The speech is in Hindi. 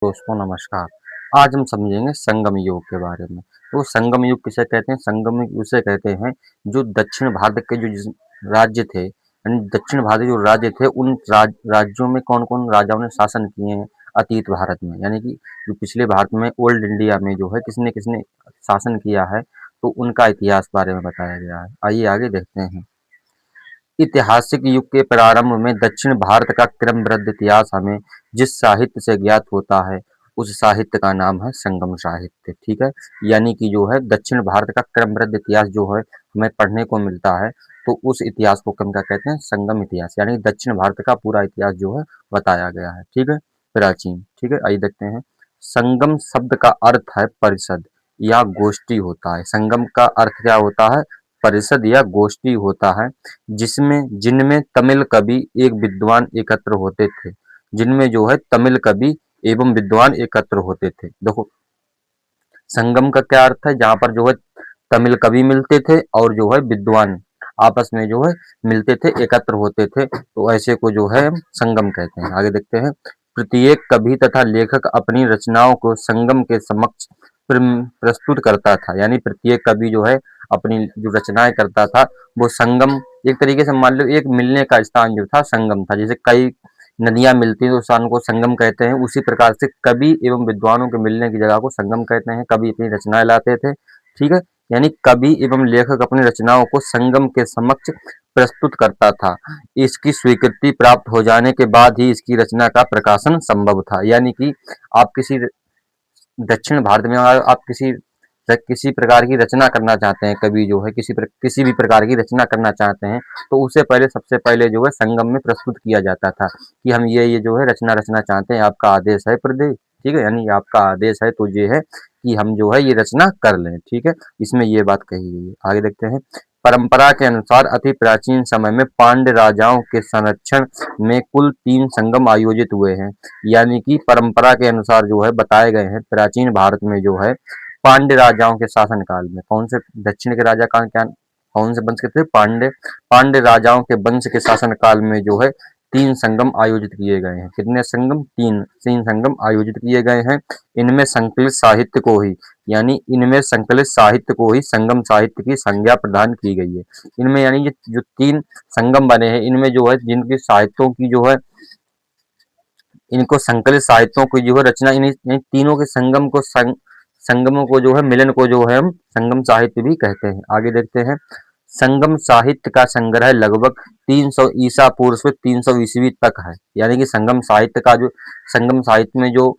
दोस्तों नमस्कार। आज हम समझेंगे संगम युग के बारे में। तो संगम युग किसे कहते हैं? संगम युग उसे कहते हैं जो दक्षिण भारत के जो राज्य थे, यानी दक्षिण भारत के जो राज्य थे उन राज्यों में कौन-कौन राजाओं ने शासन किए हैं अतीत भारत में। यानी कि जो पिछले भारत में ओल्ड इंडिया में जो है किसने-किसने शासन किया है, तो उनका इतिहास बारे में बताया गया है। आइए आगे देखते हैं। ऐतिहासिक युग के प्रारंभ में दक्षिण भारत का क्रमबद्ध इतिहास हमें जिस साहित्य से ज्ञात होता है उस साहित्य का नाम है संगम साहित्य। ठीक है, यानी कि जो है दक्षिण भारत का क्रमबद्ध इतिहास जो है हमें पढ़ने को मिलता है, तो उस इतिहास को हम क्या कहते हैं? संगम इतिहास, यानी दक्षिण भारत का पूरा इतिहास जो है बताया गया है। ठीक है, प्राचीन। ठीक है, आइए देखते हैं। संगम शब्द का अर्थ है परिषद या गोष्ठी होता है। संगम का अर्थ क्या होता है? परिषद या गोष्ठी होता है, जिनमें तमिल कवि एक विद्वान एकत्र होते थे। जिनमें जो है तमिल कवि एवं विद्वान एकत्र होते थे। देखो, संगम का क्या अर्थ है? जहाँ पर जो है तमिल कवि मिलते थे और जो है विद्वान आपस में जो है मिलते थे, एकत्र होते थे, तो ऐसे को जो है हम संगम कहते हैं। आगे देखते हैं। प्रत्येक कवि तथा लेखक अपनी रचनाओं को संगम के समक्ष प्रस्तुत करता था। यानी प्रत्येक कवि जो है अपनी जो रचनाएं करता था वो संगम, एक तरीके से मान लो एक मिलने का स्थान जो था संगम था। जैसे कई नदियां मिलती हैं तो स्थान को संगम कहते हैं, उसी प्रकार से कवि एवं विद्वानों के मिलने की जगह को संगम कहते हैं। कवि अपनी रचनाएं लाते थे। ठीक है, यानी कवि एवं लेखक अपनी रचनाओं को संगम के समक्ष प्रस्तुत करता था। इसकी स्वीकृति प्राप्त हो जाने के बाद ही इसकी रचना का प्रकाशन संभव था। यानी कि आप किसी दक्षिण भारत में अगर आप किसी प्रकार की रचना करना चाहते हैं, कवि जो है किसी भी प्रकार की रचना करना चाहते हैं, तो उससे पहले सबसे पहले जो है संगम में प्रस्तुत किया जाता था कि हम ये जो है रचना रचना चाहते हैं, आपका आदेश है प्रदेव। ठीक है, यानी आपका आदेश है तो ये है कि हम जो है ये रचना कर लें। ठीक है, इसमें ये बात कही गई है। आगे देखते हैं। परंपरा के अनुसार अति प्राचीन समय में पांड्य राजाओं के संरक्षण में कुल 3 संगम आयोजित हुए हैं। यानी कि परंपरा के अनुसार जो है बताए गए हैं, प्राचीन भारत में जो है पांड्य राजाओं के शासन काल में कौन से दक्षिण के राजा का क्या कौन से वंश के थे? पांड्य। पांड्य राजाओं के वंश के शासन काल में जो है 3 संगम आयोजित किए गए हैं। कितने संगम? 3 संगम आयोजित किए गए हैं। इनमें संकलित साहित्य को ही यानी इनमें संकलित साहित्य को ही संगम साहित्य की संज्ञा प्रदान की गई है। इनमें यानी ये जो 3 संगम बने हैं, इनमें जो है जिनकी साहित्यों की जो है इनको संकलित साहित्यों की जो है रचना इन तीनों के संगमों को जो है मिलन को जो है हम संगम साहित्य भी कहते हैं। आगे देखते हैं। संगम साहित्य का संग्रह लगभग 300 ईसा पूर्व से 300 ईस्वी तक है। यानी कि संगम साहित्य में जो